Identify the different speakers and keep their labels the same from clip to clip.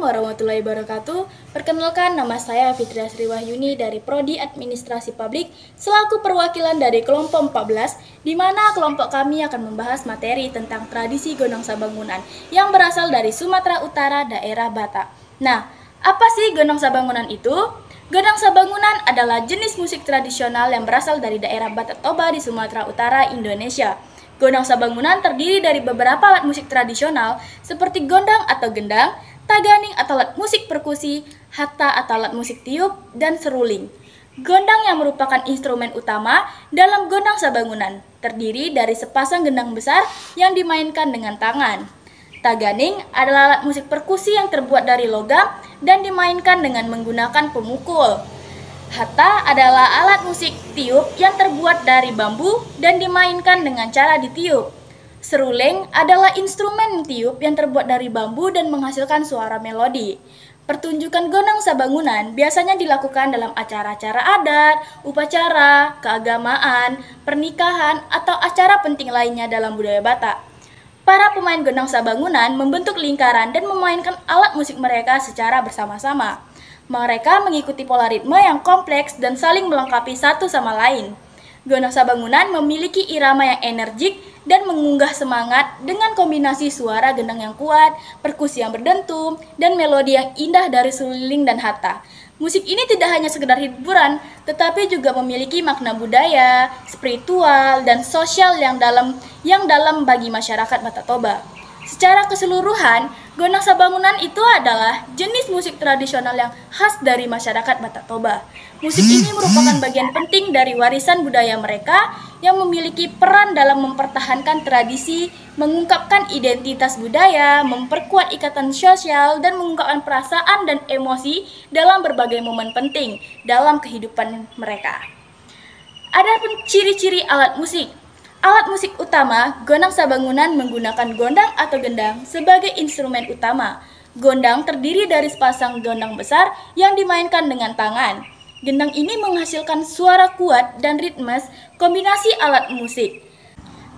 Speaker 1: warahmatullahi wabarakatuh. Perkenalkan, nama saya Fitria Sri Wahyuni dari Prodi Administrasi Publik selaku perwakilan dari kelompok 14, di mana kelompok kami akan membahas materi tentang tradisi Gondang Sabangunan yang berasal dari Sumatera Utara, daerah Batak. Nah, apa sih Gondang Sabangunan itu? Gondang Sabangunan adalah jenis musik tradisional yang berasal dari daerah Batak Toba di Sumatera Utara, Indonesia. Gondang Sabangunan terdiri dari beberapa alat musik tradisional seperti gondang atau gendang, taganing atau alat musik perkusi, hatta atau alat musik tiup, dan seruling. Gondang yang merupakan instrumen utama dalam Gondang Sabangunan terdiri dari sepasang gendang besar yang dimainkan dengan tangan. Taganing adalah alat musik perkusi yang terbuat dari logam dan dimainkan dengan menggunakan pemukul. Hatta adalah alat musik tiup yang terbuat dari bambu dan dimainkan dengan cara ditiup. Seruling adalah instrumen tiup yang terbuat dari bambu dan menghasilkan suara melodi. Pertunjukan Gondang Sabangunan biasanya dilakukan dalam acara-acara adat, upacara, keagamaan, pernikahan, atau acara penting lainnya dalam budaya Batak. Para pemain Gondang Sabangunan membentuk lingkaran dan memainkan alat musik mereka secara bersama-sama. Mereka mengikuti pola ritme yang kompleks dan saling melengkapi satu sama lain. Gondang Sabangunan memiliki irama yang energik dan mengunggah semangat dengan kombinasi suara gendang yang kuat, perkusi yang berdentum, dan melodi yang indah dari seruling dan hatta. Musik ini tidak hanya sekedar hiburan, tetapi juga memiliki makna budaya, spiritual, dan sosial yang dalam bagi masyarakat Batak Toba. Secara keseluruhan, Gondang Sabangunan itu adalah jenis musik tradisional yang khas dari masyarakat Batak Toba. Musik ini merupakan bagian penting dari warisan budaya mereka yang memiliki peran dalam mempertahankan tradisi, mengungkapkan identitas budaya, memperkuat ikatan sosial, dan mengungkapkan perasaan dan emosi dalam berbagai momen penting dalam kehidupan mereka. Adapun ciri-ciri alat musik. Alat musik utama, Gondang Sabangunan menggunakan gondang atau gendang sebagai instrumen utama. Gondang terdiri dari sepasang gondang besar yang dimainkan dengan tangan. Gendang ini menghasilkan suara kuat dan ritmes kombinasi alat musik.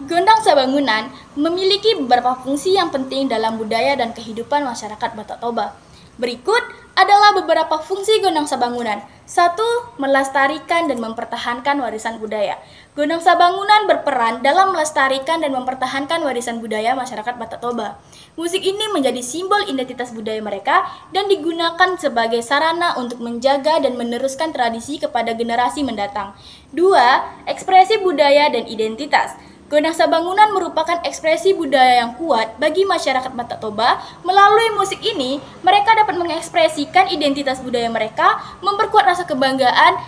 Speaker 1: Gondang Sabangunan memiliki beberapa fungsi yang penting dalam budaya dan kehidupan masyarakat Batak Toba. Berikut adalah beberapa fungsi Gondang Sabangunan. 1. Melestarikan dan mempertahankan warisan budaya. Gondang Sabangunan berperan dalam melestarikan dan mempertahankan warisan budaya masyarakat Batak Toba. Musik ini menjadi simbol identitas budaya mereka dan digunakan sebagai sarana untuk menjaga dan meneruskan tradisi kepada generasi mendatang. 2. Ekspresi budaya dan identitas. Gondang Sabangunan merupakan ekspresi budaya yang kuat bagi masyarakat Batak Toba. Melalui musik ini, mereka dapat mengekspresikan identitas budaya mereka, memperkuat rasa kebanggaan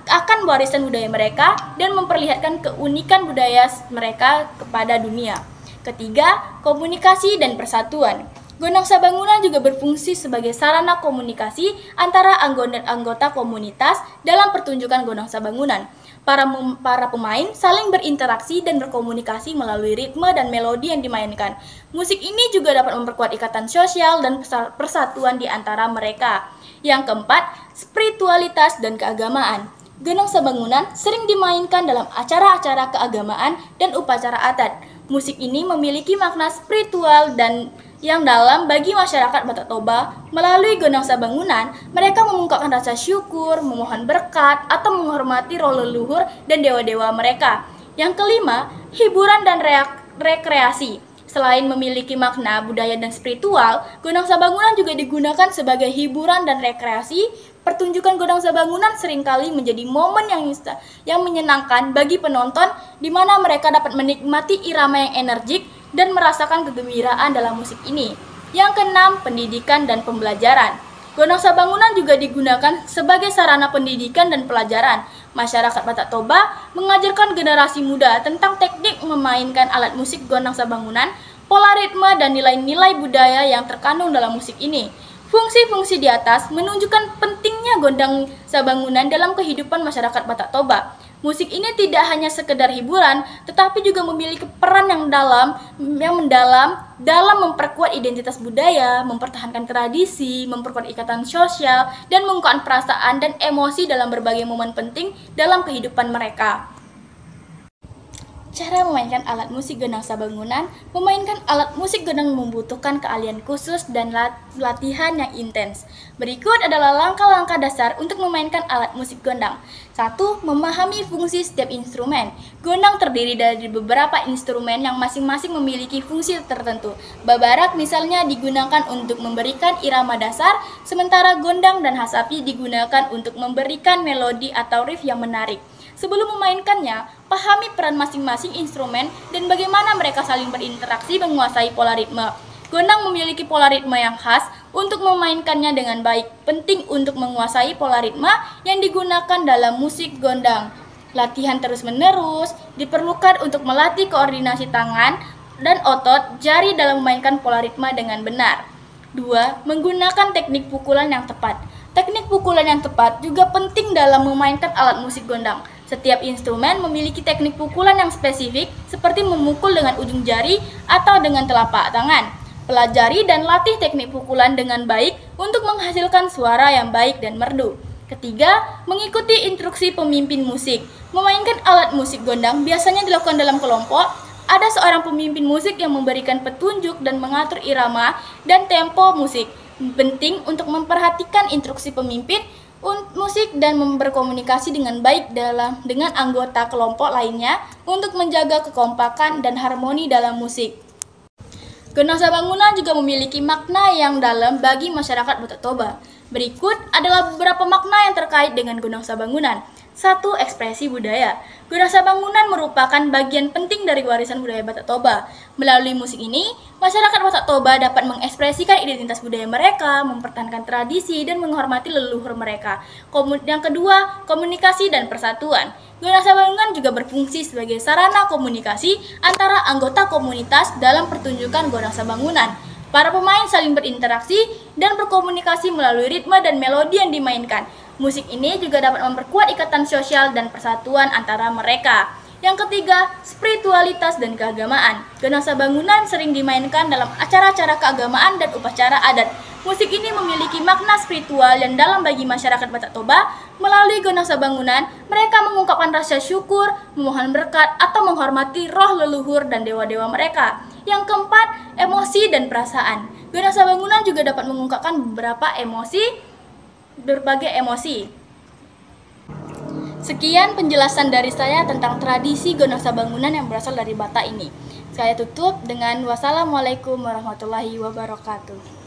Speaker 1: akan warisan budaya mereka, dan memperlihatkan keunikan budaya mereka kepada dunia. Ketiga, komunikasi dan persatuan. Gondang Sabangunan juga berfungsi sebagai sarana komunikasi antara anggota komunitas dalam pertunjukan Gondang Sabangunan. Para pemain saling berinteraksi dan berkomunikasi melalui ritme dan melodi yang dimainkan. Musik ini juga dapat memperkuat ikatan sosial dan persatuan di antara mereka. Yang keempat, spiritualitas dan keagamaan. Gondang Sabangunan sering dimainkan dalam acara-acara keagamaan dan upacara adat. Musik ini memiliki makna spiritual dan yang dalam bagi masyarakat Batak Toba. Melalui Gondang Sabangunan, mereka mengungkapkan rasa syukur, memohon berkat, atau menghormati roh leluhur dan dewa-dewa mereka. Yang kelima, hiburan dan rekreasi. Selain memiliki makna budaya dan spiritual, Gondang Sabangunan juga digunakan sebagai hiburan dan rekreasi. Pertunjukan Gondang Sabangunan seringkali menjadi momen yang menyenangkan bagi penonton, di mana mereka dapat menikmati irama yang energik dan merasakan kegembiraan dalam musik ini. Yang keenam, pendidikan dan pembelajaran. Gondang Sabangunan juga digunakan sebagai sarana pendidikan dan pelajaran. Masyarakat Batak Toba mengajarkan generasi muda tentang teknik memainkan alat musik Gondang Sabangunan, pola ritme, dan nilai-nilai budaya yang terkandung dalam musik ini. Fungsi-fungsi di atas menunjukkan pentingnya Gondang Sabangunan dalam kehidupan masyarakat Batak Toba. Musik ini tidak hanya sekedar hiburan, tetapi juga memiliki peran yang mendalam dalam memperkuat identitas budaya, mempertahankan tradisi, memperkuat ikatan sosial, dan mengungkapkan perasaan dan emosi dalam berbagai momen penting dalam kehidupan mereka. Cara memainkan alat musik gendang sabangunan. Memainkan alat musik gendang membutuhkan keahlian khusus dan latihan yang intens. Berikut adalah langkah-langkah dasar untuk memainkan alat musik gendang. 1. Memahami fungsi setiap instrumen. Gendang terdiri dari beberapa instrumen yang masing-masing memiliki fungsi tertentu. Babarak misalnya digunakan untuk memberikan irama dasar, sementara gondang dan hasapi digunakan untuk memberikan melodi atau riff yang menarik. Sebelum memainkannya, pahami peran masing-masing instrumen dan bagaimana mereka saling berinteraksi menguasai pola ritme. Gondang memiliki pola ritme yang khas untuk memainkannya dengan baik. Penting untuk menguasai pola ritme yang digunakan dalam musik gondang. Latihan terus-menerus diperlukan untuk melatih koordinasi tangan dan otot jari dalam memainkan pola ritme dengan benar. 2. Menggunakan teknik pukulan yang tepat. Teknik pukulan yang tepat juga penting dalam memainkan alat musik gondang. Setiap instrumen memiliki teknik pukulan yang spesifik, seperti memukul dengan ujung jari atau dengan telapak tangan. Pelajari dan latih teknik pukulan dengan baik untuk menghasilkan suara yang baik dan merdu. Ketiga, mengikuti instruksi pemimpin musik. Memainkan alat musik gondang biasanya dilakukan dalam kelompok. Ada seorang pemimpin musik yang memberikan petunjuk dan mengatur irama dan tempo musik. Penting untuk memperhatikan instruksi pemimpin musik dan berkomunikasi dengan baik dengan anggota kelompok lainnya untuk menjaga kekompakan dan harmoni dalam musik. Gendang sabangunan juga memiliki makna yang dalam bagi masyarakat Batak Toba. Berikut adalah beberapa makna yang terkait dengan gendang sabangunan. 1. Ekspresi budaya. Gendang sabangunan merupakan bagian penting dari warisan budaya Batak Toba. Melalui musik ini, masyarakat Batak Toba dapat mengekspresikan identitas budaya mereka, mempertahankan tradisi, dan menghormati leluhur mereka. Yang kedua, komunikasi dan persatuan. Gendang sabangunan juga berfungsi sebagai sarana komunikasi antara anggota komunitas dalam pertunjukan gendang sabangunan. Para pemain saling berinteraksi dan berkomunikasi melalui ritme dan melodi yang dimainkan. Musik ini juga dapat memperkuat ikatan sosial dan persatuan antara mereka. Yang ketiga, spiritualitas dan keagamaan. Gendang sabangunan sering dimainkan dalam acara-acara keagamaan dan upacara adat. Musik ini memiliki makna spiritual yang dalam bagi masyarakat Batak Toba. Melalui gendang sabangunan, mereka mengungkapkan rasa syukur, memohon berkat, atau menghormati roh leluhur dan dewa-dewa mereka. Yang keempat, emosi dan perasaan. Gendang sabangunan juga dapat mengungkapkan berbagai emosi. Sekian penjelasan dari saya tentang tradisi gendang sabangunan yang berasal dari Batak ini. Saya tutup dengan wassalamualaikum warahmatullahi wabarakatuh.